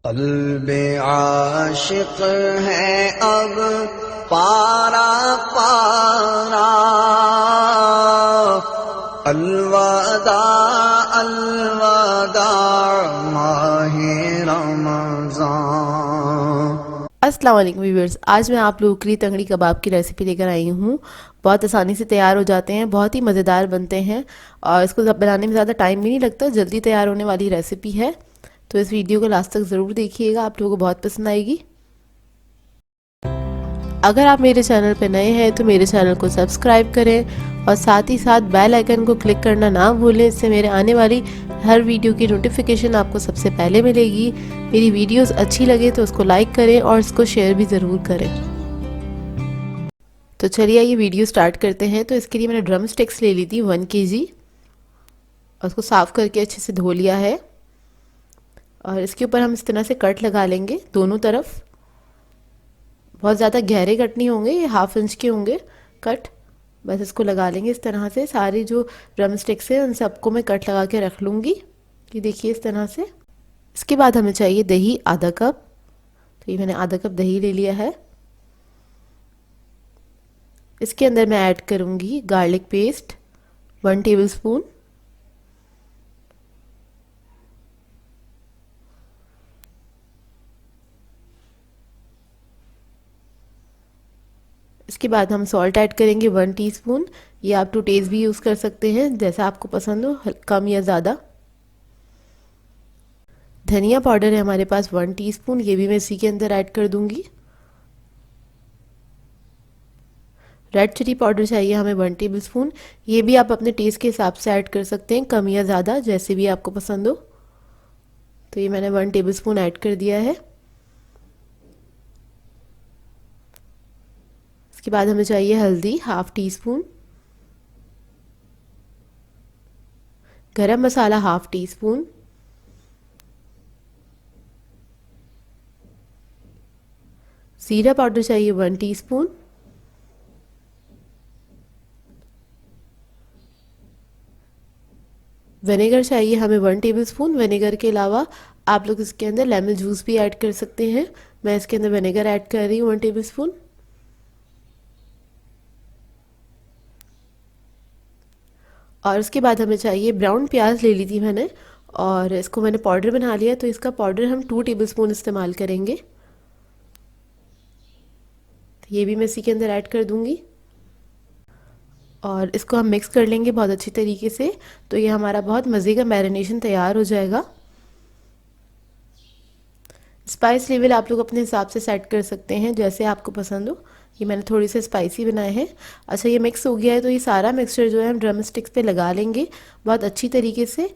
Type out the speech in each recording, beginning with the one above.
क़ल्बे आशिक़ है अब पारा पारा, अलवदा अलवदा माहे रमज़ान। अस्सलाम वालेकुम व्यूअर्स, आज मैं आप लोगों के लिए तंगड़ी कबाब की रेसिपी लेकर आई हूँ। बहुत आसानी से तैयार हो जाते हैं, बहुत ही मज़ेदार बनते हैं और इसको बनाने में ज़्यादा टाइम भी नहीं लगता, जल्दी तैयार होने वाली रेसिपी है। तो इस वीडियो को लास्ट तक ज़रूर देखिएगा, आप लोगों को बहुत पसंद आएगी। अगर आप मेरे चैनल पर नए हैं तो मेरे चैनल को सब्सक्राइब करें और साथ ही साथ बेल आइकन को क्लिक करना ना भूलें। इससे मेरे आने वाली हर वीडियो की नोटिफिकेशन आपको सबसे पहले मिलेगी। मेरी वीडियोस अच्छी लगे तो उसको लाइक करें और इसको शेयर भी ज़रूर करें। तो चलिए ये वीडियो स्टार्ट करते हैं। तो इसके लिए मैंने ड्रम स्टिक्स ले ली थी 1 kg और उसको साफ़ करके अच्छे से धो लिया है। और इसके ऊपर हम इस तरह से कट लगा लेंगे दोनों तरफ। बहुत ज़्यादा गहरे कट नहीं होंगे, ये 1/2 इंच के होंगे कट। बस इसको लगा लेंगे इस तरह से। सारी जो ड्रम स्टिक्स है उन सबको मैं कट लगा के रख लूँगी। ये देखिए इस तरह से। इसके बाद हमें चाहिए दही आधा कप। तो ये मैंने आधा कप दही ले लिया है। इसके अंदर मैं ऐड करूँगी गार्लिक पेस्ट 1 टेबलस्पून। इसके बाद हम सॉल्ट ऐड करेंगे 1 टीस्पून। ये आप टू टेस्ट भी यूज़ कर सकते हैं, जैसा आपको पसंद हो, कम या ज़्यादा। धनिया पाउडर है हमारे पास 1 टीस्पून, ये भी मैं इसी के अंदर ऐड कर दूंगी। रेड चिली पाउडर चाहिए हमें 1 टेबलस्पून। ये भी आप अपने टेस्ट के हिसाब से ऐड कर सकते हैं, कम या ज़्यादा, जैसे भी आपको पसंद हो। तो ये मैंने 1 टेबलस्पून ऐड कर दिया है। इसके बाद हमें चाहिए हल्दी 1/2 टीस्पून, गरम मसाला 1/2 टीस्पून, जीरा पाउडर चाहिए 1 टीस्पून, विनेगर चाहिए हमें 1 टेबलस्पून। विनेगर के अलावा आप लोग इसके अंदर लेमन जूस भी ऐड कर सकते हैं। मैं इसके अंदर विनेगर ऐड कर रही हूँ 1 टेबलस्पून। और उसके बाद हमें चाहिए ब्राउन प्याज ले ली थी मैंने और इसको मैंने पाउडर बना लिया। तो इसका पाउडर हम 2 टेबलस्पून इस्तेमाल करेंगे। तो ये भी मैं इसी के अंदर ऐड कर दूंगी और इसको हम मिक्स कर लेंगे बहुत अच्छी तरीके से। तो ये हमारा बहुत मज़े का मैरिनेशन तैयार हो जाएगा। स्पाइस लेवल आप लोग अपने हिसाब से सेट कर सकते हैं, जैसे आपको पसंद हो। ये मैंने थोड़ी सी स्पाइसी बनाए हैं। अच्छा, ये मिक्स हो गया है तो ये सारा मिक्सचर जो है हम ड्रम स्टिक्स पे लगा लेंगे बहुत अच्छी तरीके से।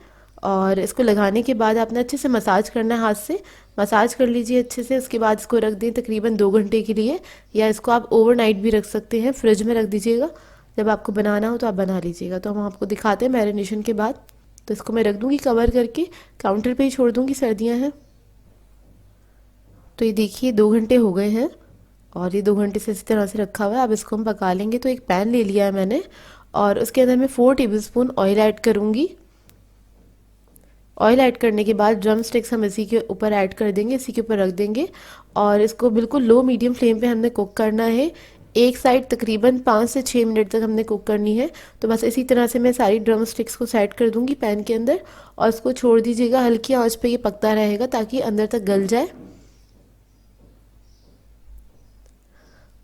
और इसको लगाने के बाद आपने अच्छे से मसाज करना है, हाथ से मसाज कर लीजिए अच्छे से। उसके बाद इसको रख दें तकरीबन 2 घंटे के लिए, या इसको आप ओवरनाइट भी रख सकते हैं, फ्रिज में रख दीजिएगा। जब आपको बनाना हो तो आप बना लीजिएगा। तो हम आपको दिखाते हैं मैरिनेशन के बाद। तो इसको मैं रख दूँगी कवर करके, काउंटर पर ही छोड़ दूँगी, सर्दियाँ हैं। तो ये देखिए 2 घंटे हो गए हैं और ये 2 घंटे से इस तरह से रखा हुआ है। अब इसको हम पका लेंगे। तो एक पैन ले लिया है मैंने और उसके अंदर मैं 4 टेबलस्पून ऑयल ऐड करूँगी। ऑयल ऐड करने के बाद ड्रम स्टिक्स हम इसी के ऊपर ऐड कर देंगे, इसी के ऊपर रख देंगे और इसको बिल्कुल लो मीडियम फ्लेम पे हमने कुक करना है। एक साइड तकरीबन 5 से 6 मिनट तक हमने कुक करनी है। तो बस इसी तरह से मैं सारी ड्रम स्टिक्स को सेट कर दूँगी पैन के अंदर और इसको छोड़ दीजिएगा, हल्की आँच पर ये पकता रहेगा ताकि अंदर तक गल जाए।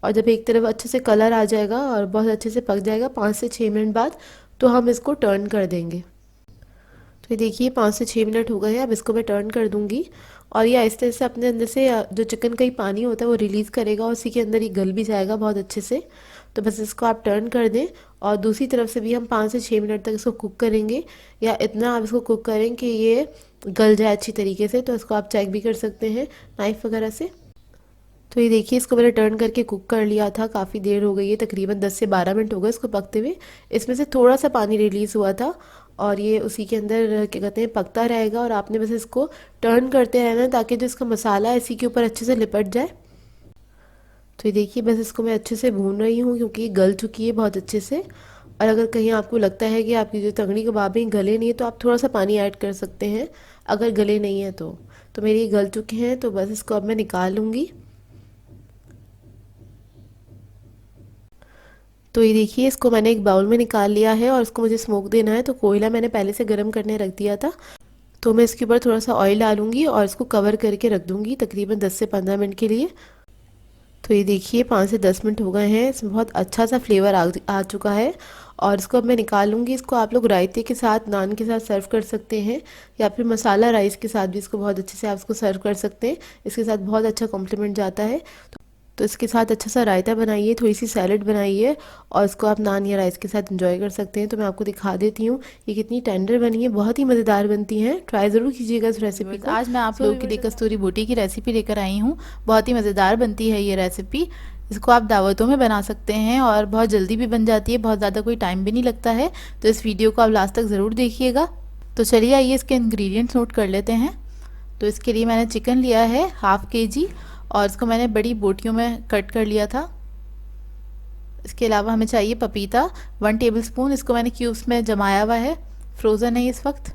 और जब एक तरफ अच्छे से कलर आ जाएगा और बहुत अच्छे से पक जाएगा 5 से 6 मिनट बाद, तो हम इसको टर्न कर देंगे। तो ये देखिए 5 से 6 मिनट हो गए हैं। अब इसको मैं टर्न कर दूंगी और ये आहिस्ते आहिस्ते अपने अंदर से जो चिकन का ही पानी होता है वो रिलीज़ करेगा और उसी के अंदर ये गल भी जाएगा बहुत अच्छे से। तो बस इसको आप टर्न कर दें और दूसरी तरफ से भी हम 5 से 6 मिनट तक इसको कुक करेंगे, या इतना आप इसको कुक करें कि ये गल जाए अच्छी तरीके से। तो इसको आप चेक भी कर सकते हैं नाइफ़ वगैरह से। तो ये देखिए इसको मैंने टर्न करके कुक कर लिया था, काफ़ी देर हो गई है, तकरीबन 10 से 12 मिनट हो गए इसको पकते हुए। इसमें से थोड़ा सा पानी रिलीज़ हुआ था और ये उसी के अंदर क्या कहते हैं पकता रहेगा और आपने बस इसको टर्न करते रहना ताकि जो इसका मसाला है इसी के ऊपर अच्छे से लिपट जाए। तो ये देखिए बस इसको मैं अच्छे से भून रही हूँ क्योंकि ये गल चुकी है बहुत अच्छे से। और अगर कहीं आपको लगता है कि आपकी जो तंगड़ी कबाब है गले नहीं है तो आप थोड़ा सा पानी ऐड कर सकते हैं, अगर गले नहीं है तो। तो मेरी ये गल चुके हैं, तो बस इसको अब मैं निकाल लूँगी। तो ये देखिए, इसको मैंने एक बाउल में निकाल लिया है और इसको मुझे स्मोक देना है। तो कोयला मैंने पहले से गर्म करने रख दिया था। तो मैं इसके ऊपर थोड़ा सा ऑयल डालूंगी और इसको कवर करके रख दूंगी तकरीबन 10 से 15 मिनट के लिए। तो ये देखिए 5 से 10 मिनट हो गए हैं, इसमें बहुत अच्छा सा फ्लेवर आ चुका है। और इसको अब मैं निकाल लूँगी। इसको आप लोग रायते के साथ, नान के साथ सर्व कर सकते हैं, या फिर मसाला राइस के साथ भी इसको बहुत अच्छे से आप इसको सर्व कर सकते हैं। इसके साथ बहुत अच्छा कॉम्प्लीमेंट जाता है। तो इसके साथ अच्छा सा रायता बनाइए, थोड़ी सी सैलड बनाइए और इसको आप नान या राइस के साथ एंजॉय कर सकते हैं। तो मैं आपको दिखा देती हूँ ये कितनी टेंडर बनी है, बहुत ही मज़ेदार बनती हैं। ट्राई ज़रूर कीजिएगा इस रेसिपी को। आज मैं आप लोगों के लिए कस्तूरी बोटी की रेसिपी लेकर आई हूँ। बहुत ही मज़ेदार बनती है ये रेसिपी। इसको आप दावतों में बना सकते हैं और बहुत जल्दी भी बन जाती है, बहुत ज़्यादा कोई टाइम भी नहीं लगता है। तो इस वीडियो को आप लास्ट तक ज़रूर देखिएगा। तो चलिए आइए इसके इंग्रेडिएंट्स नोट कर लेते हैं। तो इसके लिए मैंने चिकन लिया है ½ kg और इसको मैंने बड़ी बोटियों में कट कर लिया था। इसके अलावा हमें चाहिए पपीता 1 टेबलस्पून, इसको मैंने क्यूब्स में जमाया हुआ है, फ्रोज़न है इस वक्त।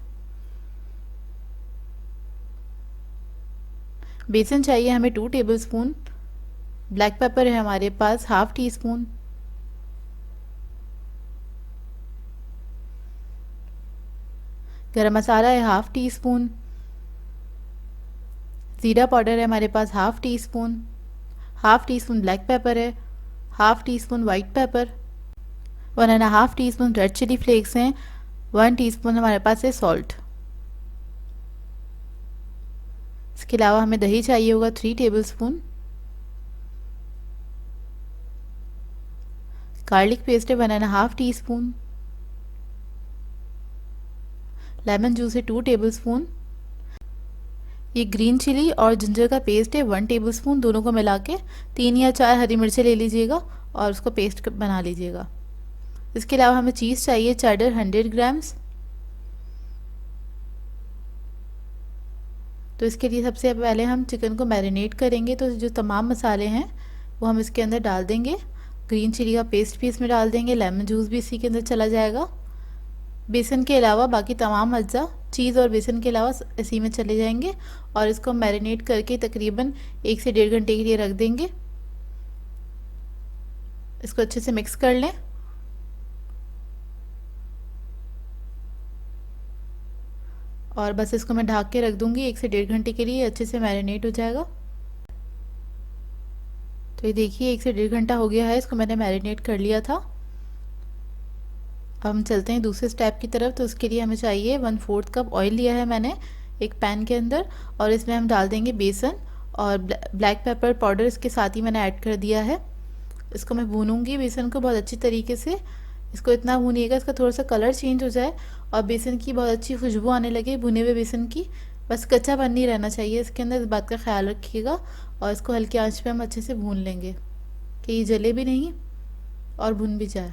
बेसन चाहिए हमें 2 टेबलस्पून। ब्लैक पेपर है हमारे पास ½ टीस्पून। गरम मसाला है ½ टीस्पून। ज़ीरा पाउडर है हमारे पास ½ टीस्पून। ½ टीस्पून ब्लैक पेपर है। ½ teaspoon white pepper. 1½ teaspoon red chilli flakes हैं। 1 टीस्पून हमारे पास है सॉल्ट। इसके अलावा हमें दही चाहिए होगा 3 टेबलस्पून। गार्लिक पेस्ट है 1½ टीस्पून। लेमन जूस है 2 टेबलस्पून। ये ग्रीन चिली और जिंजर का पेस्ट है 1 टेबलस्पून। दोनों को मिला के 3 या 4 हरी मिर्चें ले लीजिएगा और उसको पेस्ट बना लीजिएगा। इसके अलावा हमें चीज़ चाहिए चेडर 100 ग्राम्स। तो इसके लिए सबसे पहले हम चिकन को मैरिनेट करेंगे। तो जो तमाम मसाले हैं वो हम इसके अंदर डाल देंगे। ग्रीन चिली का पेस्ट भी इसमें डाल देंगे, लेमन जूस भी इसी के अंदर चला जाएगा। बेसन के अलावा बाकी तमाम अज्जा, चीज़ और बेसन के अलावा इसी में चले जाएंगे और इसको मैरिनेट करके तकरीबन 1 से 1.5 घंटे के लिए रख देंगे। इसको अच्छे से मिक्स कर लें। और बस इसको मैं ढक के रख दूंगी 1 से 1.5 घंटे के लिए, अच्छे से मैरिनेट हो जाएगा। तो ये देखिए 1 से 1.5 घंटा हो गया है, इसको मैंने मैरिनेट कर लिया था। अब हम चलते हैं दूसरे स्टेप की तरफ। तो उसके लिए हमें चाहिए 1/4 कप ऑयल लिया है मैंने एक पैन के अंदर और इसमें हम डाल देंगे बेसन और ब्लैक पेपर पाउडर इसके साथ ही मैंने ऐड कर दिया है। इसको मैं भूनूंगी बेसन को बहुत अच्छी तरीके से। इसको इतना भूनिएगा इसका थोड़ा सा कलर चेंज हो जाए और बेसन की बहुत अच्छी खुशबू आने लगे भुने हुए बेसन की। बस कच्चापन नहीं रहना चाहिए इसके अंदर, इस बात का ख्याल रखिएगा। और इसको हल्की आंच पे हम अच्छे से भून लेंगे कि ये जले भी नहीं और भुन भी जाए।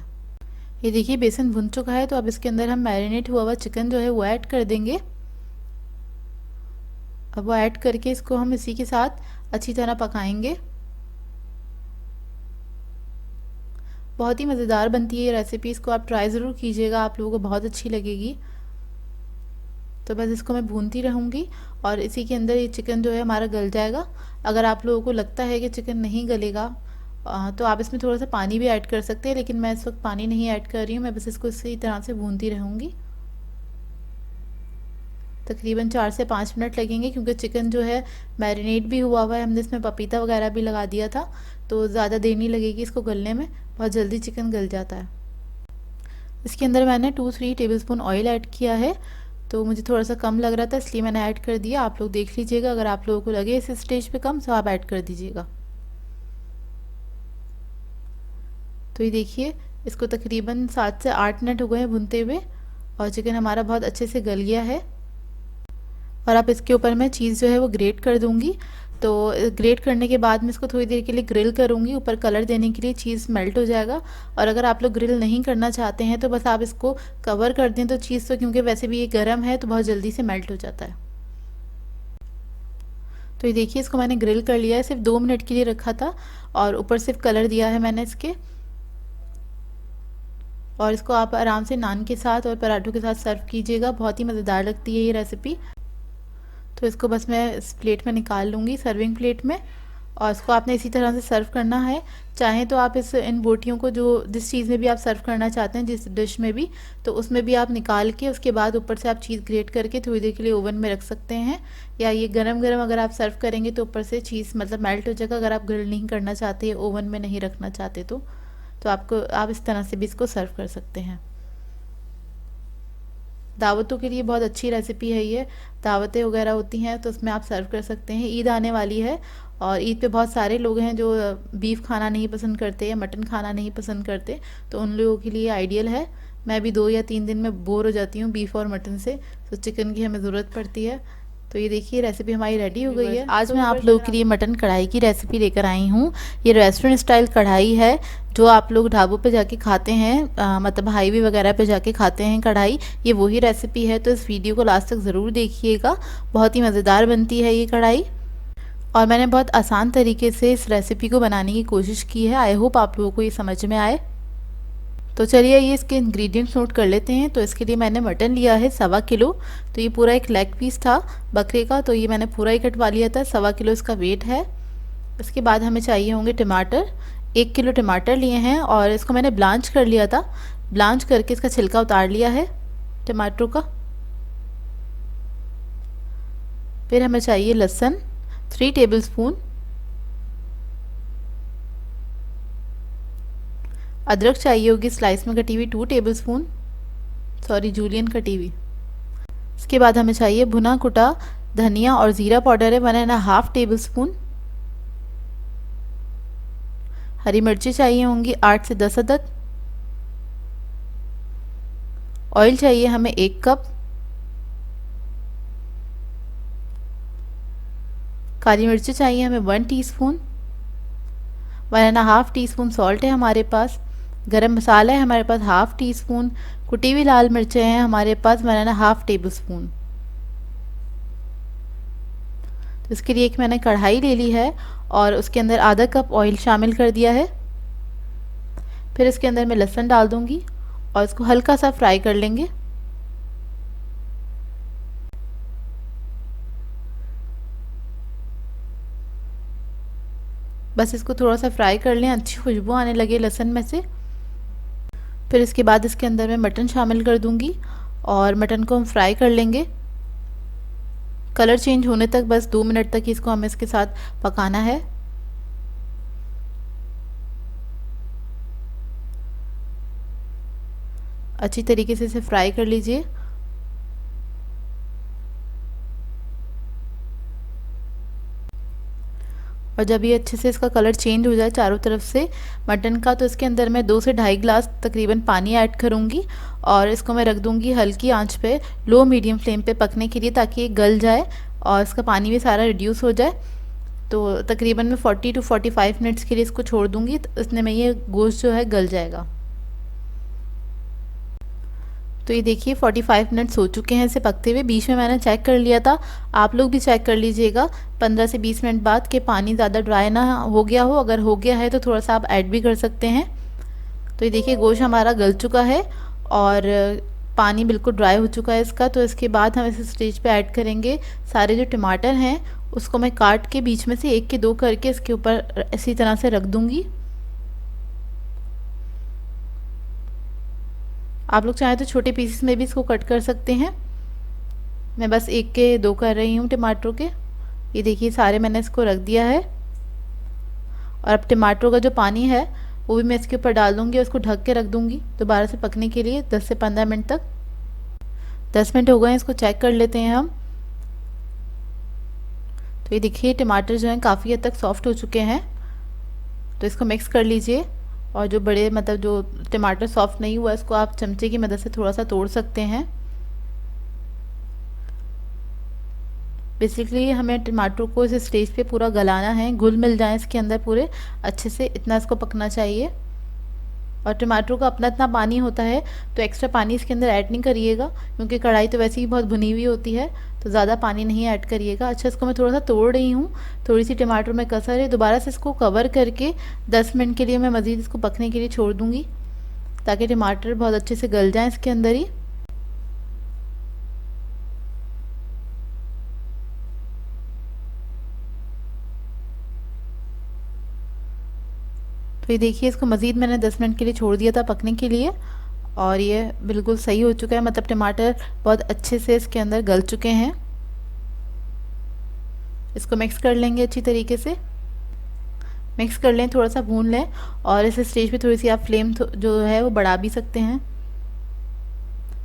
ये देखिए बेसन भुन चुका है। तो अब इसके अंदर हम मैरिनेट हुआ हुआ चिकन जो है वो ऐड कर देंगे। अब वो ऐड करके इसको हम इसी के साथ अच्छी तरह पकाएंगे। बहुत ही मज़ेदार बनती है ये रेसिपी, इसको आप ट्राई ज़रूर कीजिएगा, आप लोगों को बहुत अच्छी लगेगी। तो बस इसको मैं भूनती रहूँगी और इसी के अंदर ये चिकन जो है हमारा गल जाएगा। अगर आप लोगों को लगता है कि चिकन नहीं गलेगा तो आप इसमें थोड़ा सा पानी भी ऐड कर सकते हैं, लेकिन मैं इस वक्त पानी नहीं ऐड कर रही हूँ। मैं बस इसको इसी तरह से भूनती रहूँगी। तकरीबन 4 से 5 मिनट लगेंगे क्योंकि चिकन जो है मैरिनेट भी हुआ हुआ है, हमने इसमें पपीता वगैरह भी लगा दिया था, तो ज़्यादा देर नहीं लगेगी इसको गलने में, बहुत जल्दी चिकन गल जाता है। इसके अंदर मैंने 2-3 टेबलस्पून ऑयल ऐड किया है। तो मुझे थोड़ा सा कम लग रहा था इसलिए मैंने ऐड कर दिया। आप लोग देख लीजिएगा, अगर आप लोगों को लगे इस स्टेज पे कम तो आप ऐड कर दीजिएगा। तो ये देखिए इसको तकरीबन 7 से 8 मिनट हो गए हैं भुनते हुए और चिकन हमारा बहुत अच्छे से गल गया है। और अब इसके ऊपर मैं चीज़ जो है वो ग्रेट कर दूंगी। तो ग्रेट करने के बाद मैं इसको थोड़ी देर के लिए ग्रिल करूंगी, ऊपर कलर देने के लिए चीज़ मेल्ट हो जाएगा। और अगर आप लोग ग्रिल नहीं करना चाहते हैं तो बस आप इसको कवर कर दें। तो चीज़ तो क्योंकि वैसे भी ये गर्म है तो बहुत जल्दी से मेल्ट हो जाता है। तो ये देखिए इसको मैंने ग्रिल कर लिया है, सिर्फ 2 मिनट के लिए रखा था और ऊपर सिर्फ कलर दिया है मैंने इसके। और इसको आप आराम से नान के साथ और पराठों के साथ सर्व कीजिएगा, बहुत ही मज़ेदार लगती है ये रेसिपी। तो इसको बस मैं इस प्लेट में निकाल लूँगी, सर्विंग प्लेट में, और इसको आपने इसी तरह से सर्व करना है। चाहें तो आप इन बोटियों को जिस चीज़ में भी आप सर्व करना चाहते हैं, जिस डिश में भी, तो उसमें भी आप निकाल के उसके बाद ऊपर से आप चीज़ ग्रेट करके थोड़ी देर के लिए ओवन में रख सकते हैं। या ये गरम गरम अगर आप सर्व करेंगे तो ऊपर से चीज़ मतलब मेल्ट हो जाएगा, अगर आप ग्रिल नहीं करना चाहते, ओवन में नहीं रखना चाहते तो आप इस तरह से भी इसको सर्व कर सकते हैं। दावतों के लिए बहुत अच्छी रेसिपी है ये। दावतें वगैरह होती हैं तो उसमें आप सर्व कर सकते हैं। ईद आने वाली है और ईद पे बहुत सारे लोग हैं जो बीफ खाना नहीं पसंद करते या मटन खाना नहीं पसंद करते, तो उन लोगों के लिए आइडियल है। मैं भी 2 या 3 दिन में बोर हो जाती हूँ बीफ और मटन से, तो चिकन की हमें ज़रूरत पड़ती है। तो ये देखिए रेसिपी हमारी रेडी हो गई है। आज मैं आप लोगों के लिए मटन कढ़ाई की रेसिपी लेकर आई हूँ। ये रेस्टोरेंट स्टाइल कढ़ाई है जो आप लोग ढाबों पे जाके खाते हैं, मतलब हाईवे वगैरह पे जाके खाते हैं कढ़ाई, ये वही रेसिपी है। तो इस वीडियो को लास्ट तक ज़रूर देखिएगा, बहुत ही मज़ेदार बनती है ये कढ़ाई और मैंने बहुत आसान तरीके से इस रेसिपी को बनाने की कोशिश की है। आई होप आप लोगों को ये समझ में आए। तो चलिए ये इसके इंग्रेडिएंट्स नोट कर लेते हैं। तो इसके लिए मैंने मटन लिया है 1.25 किलो। तो ये पूरा एक लेग पीस था बकरे का, तो ये मैंने पूरा ही कटवा लिया था। 1.25 किलो इसका वेट है। इसके बाद हमें चाहिए होंगे टमाटर। 1 किलो टमाटर लिए हैं और इसको मैंने ब्लांच कर लिया था। ब्लांच करके इसका छिलका उतार लिया है टमाटरों का। फिर हमें चाहिए लहसुन 3 टेबलस्पून, अदरक चाहिए होगी स्लाइस में कटी हुई 2 टेबलस्पून, सॉरी जूलियन कटी हुई। इसके बाद हमें चाहिए भुना कुटा धनिया और ज़ीरा पाउडर है 1.5 टेबलस्पून। हरी मिर्ची चाहिए होंगी 8 से 10 अदद। ऑयल चाहिए हमें 1 कप। काली मिर्ची चाहिए हमें 1 टीस्पून। 1.5 टीस्पून सॉल्ट है हमारे पास। गरम मसाला है हमारे पास 1/2 टीस्पून। कुटी हुई लाल मिर्चें हैं हमारे पास 1.5 टेबलस्पून। तो इसके लिए एक मैंने कढ़ाई ले ली है और उसके अंदर आधा कप ऑयल शामिल कर दिया है। फिर इसके अंदर मैं लहसुन डाल दूंगी और इसको हल्का सा फ्राई कर लेंगे। बस इसको थोड़ा सा फ्राई कर लें, अच्छी खुशबू आने लगे लहसुन में से। फिर इसके बाद इसके अंदर मैं मटन शामिल कर दूंगी और मटन को हम फ्राई कर लेंगे कलर चेंज होने तक। बस 2 मिनट तक इसको हमें इसके साथ पकाना है। अच्छी तरीके से इसे फ्राई कर लीजिए। और जब ये अच्छे से इसका कलर चेंज हो जाए चारों तरफ से मटन का, तो इसके अंदर मैं 2 से 2.5 गिलास तकरीबन पानी ऐड करूँगी और इसको मैं रख दूँगी हल्की आंच पे, लो मीडियम फ्लेम पे पकने के लिए, ताकि ये गल जाए और इसका पानी भी सारा रिड्यूस हो जाए। तो तकरीबन मैं 40 to 45 मिनट्स के लिए इसको छोड़ दूँगी, तो इतने में ये गोश्त जो है गल जाएगा। तो ये देखिए 45 मिनट्स हो चुके हैं इसे पकते हुए। बीच में मैंने चेक कर लिया था, आप लोग भी चेक कर लीजिएगा 15 से 20 मिनट बाद कि पानी ज़्यादा ड्राई ना हो गया हो। अगर हो गया है तो थोड़ा सा आप ऐड भी कर सकते हैं। तो ये देखिए गोश्त हमारा गल चुका है और पानी बिल्कुल ड्राई हो चुका है इसका। तो इसके बाद हम इस स्टेज पे ऐड करेंगे सारे जो टमाटर हैं, उसको मैं काट के बीच में से 1 के 2 करके इसके ऊपर इसी तरह से रख दूँगी। आप लोग चाहें तो छोटे पीसेस में भी इसको कट कर सकते हैं। मैं बस 1 के 2 कर रही हूँ टमाटरों के। ये देखिए सारे मैंने इसको रख दिया है और अब टमाटरों का जो पानी है वो भी मैं इसके ऊपर डाल दूँगी और उसको ढक के रख दूँगी दोबारा से पकने के लिए 10 से 15 मिनट तक। 10 मिनट हो गए हैं, इसको चेक कर लेते हैं हम। तो ये देखिए टमाटर जो हैं काफ़ी हद तक सॉफ्ट हो चुके हैं। तो इसको मिक्स कर लीजिए और जो बड़े मतलब जो टमाटर सॉफ्ट नहीं हुआ इसको आप चमचे की मदद से थोड़ा सा तोड़ सकते हैं। बेसिकली हमें टमाटर को इस स्टेज पे पूरा गलाना है, घुल मिल जाए इसके अंदर पूरे अच्छे से, इतना इसको पकना चाहिए। और टमाटर का अपना इतना पानी होता है तो एक्स्ट्रा पानी इसके अंदर ऐड नहीं करिएगा, क्योंकि कढ़ाई तो वैसे ही बहुत भुनी हुई होती है, तो ज़्यादा पानी नहीं ऐड करिएगा। अच्छा इसको मैं थोड़ा सा तोड़ रही हूँ, थोड़ी सी टमाटर में कसर है। दोबारा से इसको कवर करके 10 मिनट के लिए मैं मज़ीद इसको पकने के लिए छोड़ दूँगी, ताकि टमाटर बहुत अच्छे से गल जाएँ इसके अंदर ही। तो ये देखिए इसको मज़ीद मैंने 10 मिनट के लिए छोड़ दिया था पकने के लिए, और ये बिल्कुल सही हो चुका है, मतलब टमाटर बहुत अच्छे से इसके अंदर गल चुके हैं। इसको मिक्स कर लेंगे अच्छी तरीके से, मिक्स कर लें, थोड़ा सा भून लें, और इस स्टेज पे थोड़ी सी आप फ्लेम जो है वो बढ़ा भी सकते हैं।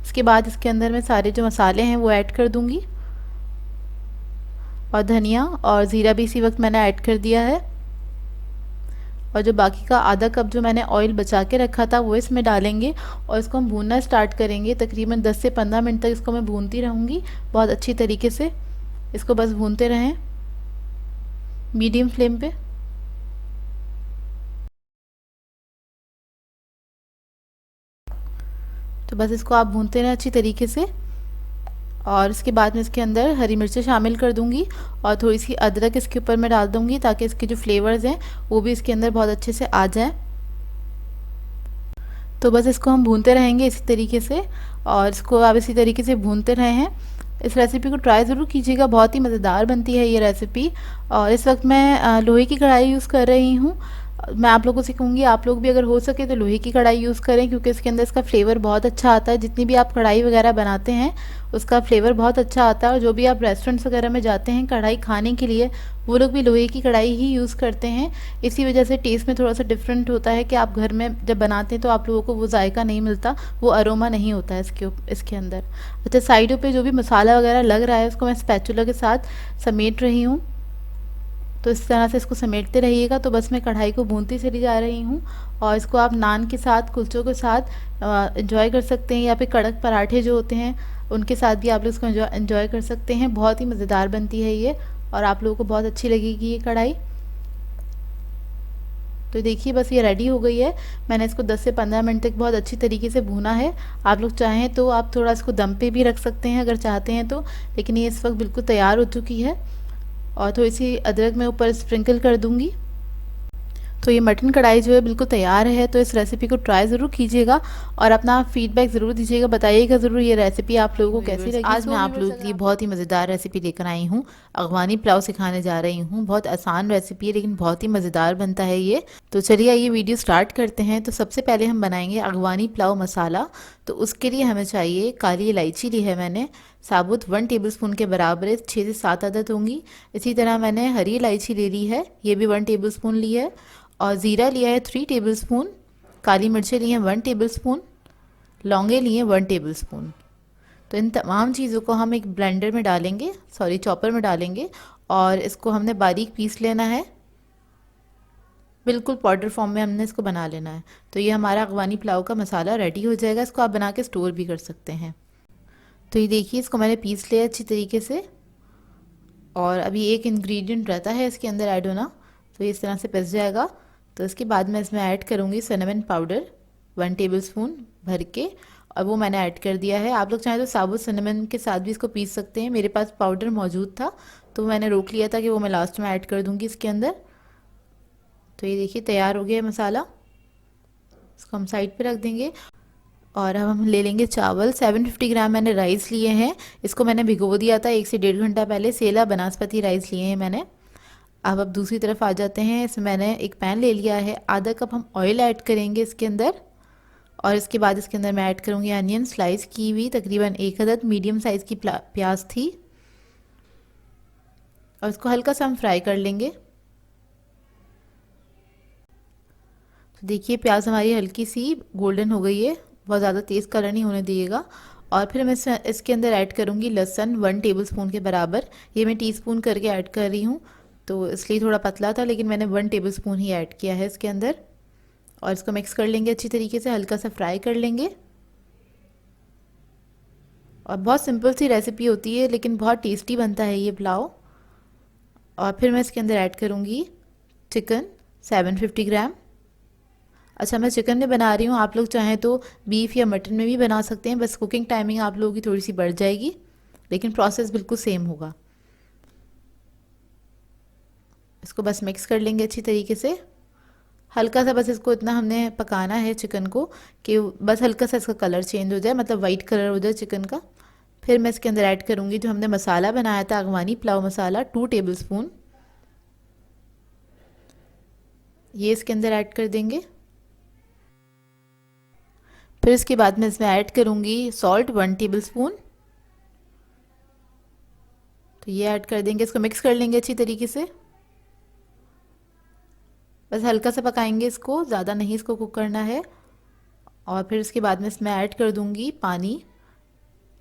इसके बाद इसके अंदर मैं सारे जो मसाले हैं वो ऐड कर दूंगी, और धनिया और ज़ीरा भी इसी वक्त मैंने ऐड कर दिया है, और जो बाकी का आधा कप जो मैंने ऑयल बचा के रखा था वो इसमें डालेंगे, और इसको हम भूनना स्टार्ट करेंगे। तकरीबन 10 से 15 मिनट तक इसको मैं भूनती रहूँगी बहुत अच्छी तरीके से। इसको बस भूनते रहें मीडियम फ्लेम पे। तो बस इसको आप भूनते रहें अच्छी तरीके से, और इसके बाद में इसके अंदर हरी मिर्चें शामिल कर दूंगी, और थोड़ी सी अदरक इसके ऊपर मैं डाल दूंगी ताकि इसके जो फ्लेवर्स हैं वो भी इसके अंदर बहुत अच्छे से आ जाएं। तो बस इसको हम भूनते रहेंगे इसी तरीके से, और इसको आप इसी तरीके से भूनते रहे हैं। इस रेसिपी को ट्राई ज़रूर कीजिएगा, बहुत ही मज़ेदार बनती है ये रेसिपी। और इस वक्त मैं लोहे की कढ़ाई यूज़ कर रही हूँ। मैं आप लोगों से कहूँगी आप लोग भी अगर हो सके तो लोहे की कढ़ाई यूज़ करें, क्योंकि इसके अंदर इसका फ्लेवर बहुत अच्छा आता है। जितनी भी आप कढ़ाई वगैरह बनाते हैं उसका फ्लेवर बहुत अच्छा आता है, और जो भी आप रेस्टोरेंट्स वगैरह में जाते हैं कढ़ाई खाने के लिए वो लोग भी लोहे की कढ़ाई ही यूज़ करते हैं। इसी वजह से टेस्ट में थोड़ा सा डिफरेंट होता है कि आप घर में जब बनाते हैं तो आप लोगों को वो जायका नहीं मिलता, वो अरोमा नहीं होता है इसके अंदर। अच्छा, साइडों पे जो भी मसाला वगैरह लग रहा है उसको मैं स्पैचुला के साथ समेट रही हूँ। तो इस तरह से इसको समेटते रहिएगा। तो बस मैं कढ़ाई को भूनती चली जा रही हूँ, और इसको आप नान के साथ, कुलचों के साथ एंजॉय कर सकते हैं, या फिर कड़क पराठे जो होते हैं उनके साथ भी आप लोग इसको एंजॉय कर सकते हैं। बहुत ही मज़ेदार बनती है ये, और आप लोगों को बहुत अच्छी लगेगी ये कढ़ाई। तो देखिए बस ये रेडी हो गई है। मैंने इसको 10 से 15 मिनट तक बहुत अच्छी तरीके से भूना है। आप लोग चाहें तो आप थोड़ा इसको दम पे भी रख सकते हैं अगर चाहते हैं तो, लेकिन ये इस वक्त बिल्कुल तैयार हो चुकी है। और थोड़ी सी अदरक मैं ऊपर स्प्रिंकल कर दूंगी। तो ये मटन कढ़ाई जो है बिल्कुल तैयार है। तो इस रेसिपी को ट्राई ज़रूर कीजिएगा, और अपना फीडबैक ज़रूर दीजिएगा, बताइएगा ज़रूर ये रेसिपी आप लोगों को कैसी लगी। आज मैं आप लोगों के लिए बहुत ही मज़ेदार रेसिपी लेकर आई हूँ। अगवानी पुलाव सिखाने जा रही हूँ। बहुत आसान रेसिपी है लेकिन बहुत ही मज़ेदार बनता है ये। तो चलिए ये वीडियो स्टार्ट करते हैं। तो सबसे पहले हम बनाएंगे अगवानी पुलाव मसाला। तो उसके लिए हमें चाहिए काली इलायची ली है मैंने साबुत 1 टेबलस्पून के बराबर है, 6 से 7 अदद होंगी। इसी तरह मैंने हरी इलायची ले ली है, ये भी 1 टेबलस्पून ली है। और ज़ीरा लिया है 3 टेबलस्पून, काली मिर्चें ली हैं 1 टेबलस्पून, लौंगे लिए 1 टेबलस्पून। तो इन तमाम चीज़ों को हम एक ब्लेंडर में डालेंगे, सॉरी चॉपर में डालेंगे, और इसको हमने बारीक पीस लेना है। बिल्कुल पाउडर फॉर्म में हमने इसको बना लेना है। तो ये हमारा अगवानी पुलाव का मसाला रेडी हो जाएगा। इसको आप बना के स्टोर भी कर सकते हैं। तो ये देखिए इसको मैंने पीस लिया अच्छी तरीके से, और अभी एक इंग्रेडिएंट रहता है इसके अंदर ऐड होना, तो ये इस तरह से पिस जाएगा। तो इसके बाद मैं इसमें ऐड करूँगी सिनेमन पाउडर 1 टेबलस्पून भर के, और वो मैंने ऐड कर दिया है। आप लोग चाहें तो साबुत सिनेमन के साथ भी इसको पीस सकते हैं। मेरे पास पाउडर मौजूद था तो मैंने रोक लिया था कि वो मैं लास्ट में ऐड कर दूँगी इसके अंदर। तो ये देखिए तैयार हो गया है मसाला। इसको हम साइड पे रख देंगे, और अब हम ले लेंगे चावल। 750 ग्राम मैंने राइस लिए हैं। इसको मैंने भिगो दिया था 1 से 1.5 घंटा पहले। सेला बनास्पति राइस लिए हैं मैंने। अब दूसरी तरफ आ जाते हैं। इसमें मैंने एक पैन ले लिया है, आधा कप हम ऑयल ऐड करेंगे इसके अंदर, और इसके बाद इसके अंदर मैं ऐड करूँगी अनियन स्लाइस की हुई, तकरीबन 1 अदद मीडियम साइज़ की प्याज थी, और इसको हल्का सा हम फ्राई कर लेंगे। तो देखिए प्याज हमारी हल्की सी गोल्डन हो गई है, बहुत ज़्यादा तेज़ कलर नहीं होने दिएगा। और फिर मैं इसके अंदर ऐड करूँगी लहसुन 1 टेबलस्पून के बराबर। ये मैं टीस्पून करके ऐड कर रही हूँ, तो इसलिए थोड़ा पतला था, लेकिन मैंने 1 टेबलस्पून ही ऐड किया है इसके अंदर। और इसको मिक्स कर लेंगे अच्छी तरीके से, हल्का सा फ्राई कर लेंगे। और बहुत सिंपल सी रेसिपी होती है लेकिन बहुत टेस्टी बनता है ये पुलाव। और फिर मैं इसके अंदर ऐड करूँगी चिकन 750 ग्राम। अच्छा, मैं चिकन में बना रही हूँ, आप लोग चाहें तो बीफ या मटन में भी बना सकते हैं। बस कुकिंग टाइमिंग आप लोगों की थोड़ी सी बढ़ जाएगी, लेकिन प्रोसेस बिल्कुल सेम होगा। इसको बस मिक्स कर लेंगे अच्छी तरीके से। हल्का सा बस इसको इतना हमने पकाना है चिकन को कि बस हल्का सा इसका कलर चेंज हो जाए, मतलब वाइट कलर हो जाए चिकन का। फिर मैं इसके अंदर ऐड करूँगी जो हमने मसाला बनाया था अगवानी पुलाव मसाला 2 टेबलस्पून। ये इसके अंदर ऐड कर देंगे। फिर इसके बाद मैं इसमें ऐड करूँगी सॉल्ट 1 टेबलस्पून। तो ये ऐड कर देंगे, इसको मिक्स कर लेंगे अच्छी तरीके से। बस हल्का सा पकाएंगे इसको, ज़्यादा नहीं इसको कुक करना है। और फिर इसके बाद में इसमें ऐड कर दूंगी पानी।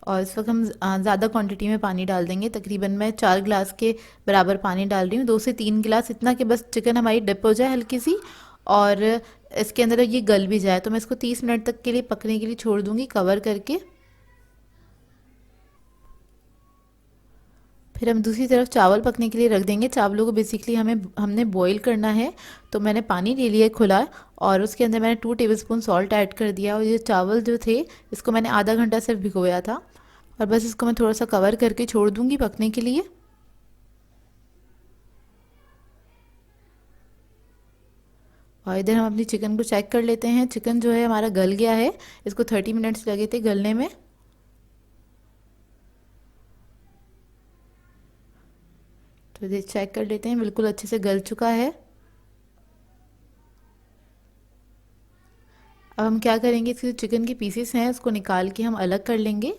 और इस वक्त हम ज़्यादा क्वांटिटी में पानी डाल देंगे, तकरीबन मैं 4 गिलास के बराबर पानी डाल रही हूँ, 2 से 3 गिलास, इतना कि बस चिकन हमारी डिप हो जाए हल्की सी और इसके अंदर ये गल भी जाए। तो मैं इसको 30 मिनट तक के लिए पकने के लिए छोड़ दूंगी कवर करके। फिर हम दूसरी तरफ चावल पकने के लिए रख देंगे। चावलों को बेसिकली हमने बॉईल करना है। तो मैंने पानी ले लिया खुला और उसके अंदर मैंने 2 टेबलस्पून सॉल्ट ऐड कर दिया। और ये चावल जो थे इसको मैंने आधा घंटा सिर्फ भिगोया था और बस इसको मैं थोड़ा सा कवर करके छोड़ दूंगी पकने के लिए। और इधर हम अपनी चिकन को चेक कर लेते हैं। चिकन जो है हमारा गल गया है, इसको 30 मिनट्स लगे थे गलने में। तो ये चेक कर लेते हैं, बिल्कुल अच्छे से गल चुका है। अब हम क्या करेंगे, इसके जो चिकन के पीसेस हैं उसको निकाल के हम अलग कर लेंगे।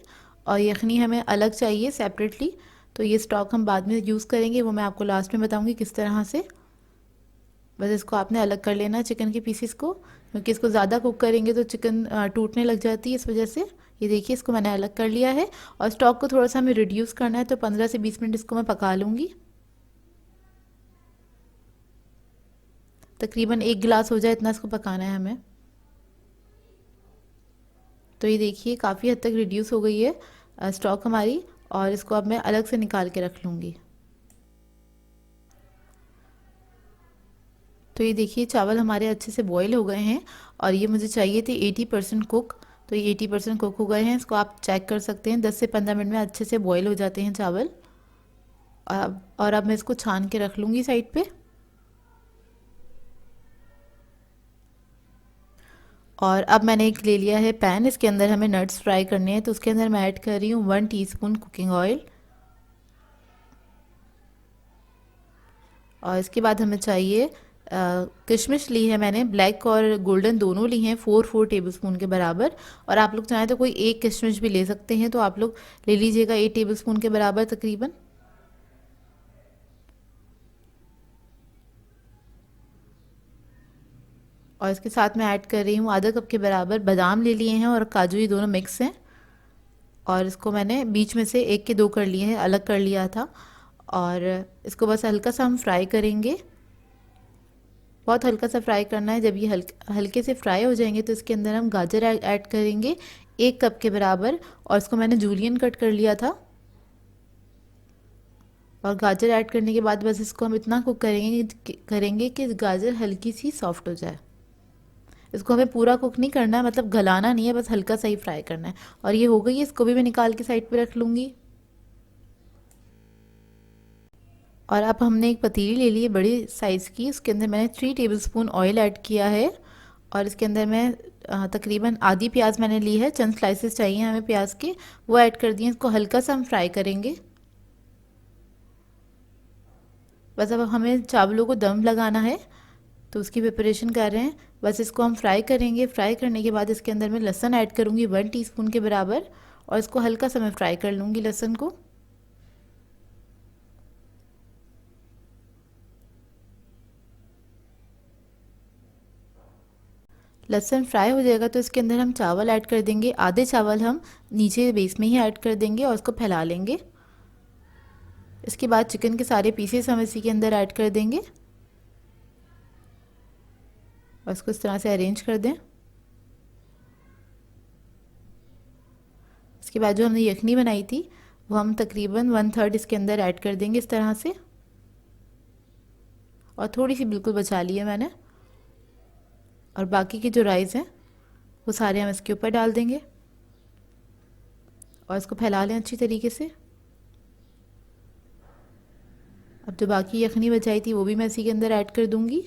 और यखनी हमें अलग चाहिए सेपरेटली, तो ये स्टॉक हम बाद में यूज़ करेंगे, वो मैं आपको लास्ट में बताऊंगी किस तरह से। बस इसको आपने अलग कर लेना है चिकन के पीसेस को, क्योंकि इसको ज़्यादा कुक करेंगे तो चिकन टूटने लग जाती है, इस वजह से। ये देखिए इसको मैंने अलग कर लिया है। और स्टॉक को थोड़ा सा हमें रिड्यूस करना है, तो 15 से 20 मिनट इसको मैं पका लूँगी। तकरीबन 1 गिलास हो जाए इतना इसको पकाना है हमें। तो ये देखिए काफ़ी हद तक रिड्यूस हो गई है स्टॉक हमारी। और इसको अब मैं अलग से निकाल के रख लूँगी। तो ये देखिए चावल हमारे अच्छे से बॉईल हो गए हैं और ये मुझे चाहिए थे 80% कुक। तो ये 80% कुक हो गए हैं, इसको आप चेक कर सकते हैं। 10 से 15 मिनट में अच्छे से बॉईल हो जाते हैं चावल। और अब मैं इसको छान के रख लूँगी साइड पे। और अब मैंने एक ले लिया है पैन, इसके अंदर हमें नट्स फ्राई करने हैं। तो उसके अंदर मैं ऐड कर रही हूँ 1 टीस्पून कुकिंग ऑयल। और इसके बाद हमें चाहिए किशमिश ली है मैंने, ब्लैक और गोल्डन दोनों ली हैं, 4 टेबलस्पून के बराबर। और आप लोग चाहें तो कोई एक किशमिश भी ले सकते हैं, तो आप लोग ले लीजिएगा 8 टेबलस्पून के बराबर तकरीबन। और इसके साथ मैं ऐड कर रही हूँ आधा कप के बराबर बादाम ले लिए हैं और काजू, ये दोनों मिक्स हैं। और इसको मैंने बीच में से 1 के 2 कर लिए हैं, अलग कर लिया था। और इसको बस हल्का सा हम फ्राई करेंगे, बहुत हल्का सा फ्राई करना है। जब ये हल्के से फ्राई हो जाएंगे तो इसके अंदर हम गाजर ऐड करेंगे 1 कप के बराबर। और इसको मैंने जूलियन कट कर लिया था। और गाजर ऐड करने के बाद बस इसको हम इतना कुक करेंगे कि गाजर हल्की सी सॉफ्ट हो जाए। इसको हमें पूरा कुक नहीं करना है, मतलब गलाना नहीं है, बस हल्का सा ही फ्राई करना है। और ये हो गई है, इसको भी मैं निकाल के साइड पे रख लूँगी। और अब हमने एक पतीली ले ली है बड़ी साइज़ की, उसके अंदर मैंने 3 टेबलस्पून ऑयल ऐड किया है। और इसके अंदर मैं तकरीबन आधी प्याज मैंने ली है, चंद स्लाइसेस चाहिए हमें प्याज के, वो ऐड कर दिए। इसको हल्का सा हम फ्राई करेंगे। बस अब हमें चावलों को दम लगाना है, तो उसकी प्रिपरेशन कर रहे हैं। बस इसको हम फ्राई करेंगे। फ्राई करने के बाद इसके अंदर मैं लहसुन ऐड करूँगी 1 टीस्पून के बराबर। और इसको हल्का सा मैं फ्राई कर लूँगी लहसुन को। लहसुन फ्राई हो जाएगा तो इसके अंदर हम चावल ऐड कर देंगे। आधे चावल हम नीचे बेस में ही ऐड कर देंगे और उसको फैला लेंगे। इसके बाद चिकन के सारे पीसेस हम इसी के अंदर ऐड कर देंगे और इसको इस तरह से अरेंज कर दें। इसके बाद जो हमने यखनी बनाई थी वो हम तकरीबन 1/3 इसके अंदर ऐड कर देंगे इस तरह से। और थोड़ी सी बिल्कुल बचा ली है मैंने। और बाकी के जो राइस हैं वो सारे हम इसके ऊपर डाल देंगे और इसको फैला लें अच्छी तरीके से। अब जो बाकी यखनी बचाई थी वो भी मैं इसी के अंदर ऐड कर दूंगी।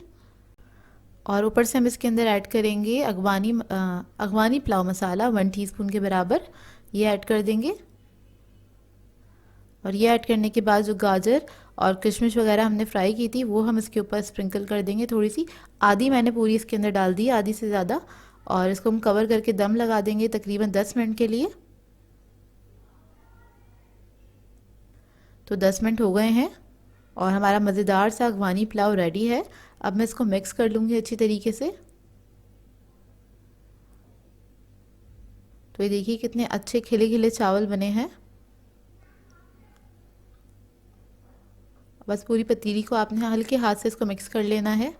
और ऊपर से हम इसके अंदर ऐड करेंगे अगवानी पुलाव मसाला 1 टीस्पून के बराबर, ये ऐड कर देंगे। और ये ऐड करने के बाद जो गाजर और किशमिश वगैरह हमने फ्राई की थी वो हम इसके ऊपर स्प्रिंकल कर देंगे थोड़ी सी। आधी मैंने पूरी इसके अंदर डाल दी, आधी से ज़्यादा। और इसको हम कवर करके दम लगा देंगे तकरीबन 10 मिनट के लिए। तो 10 मिनट हो गए हैं और हमारा मज़ेदार सा अफगानी पुलाव रेडी है। अब मैं इसको मिक्स कर लूँगी अच्छी तरीके से। तो ये देखिए कितने अच्छे खिले खिले चावल बने हैं। बस पूरी पतीली को आपने हल्के हाथ से इसको मिक्स कर लेना है।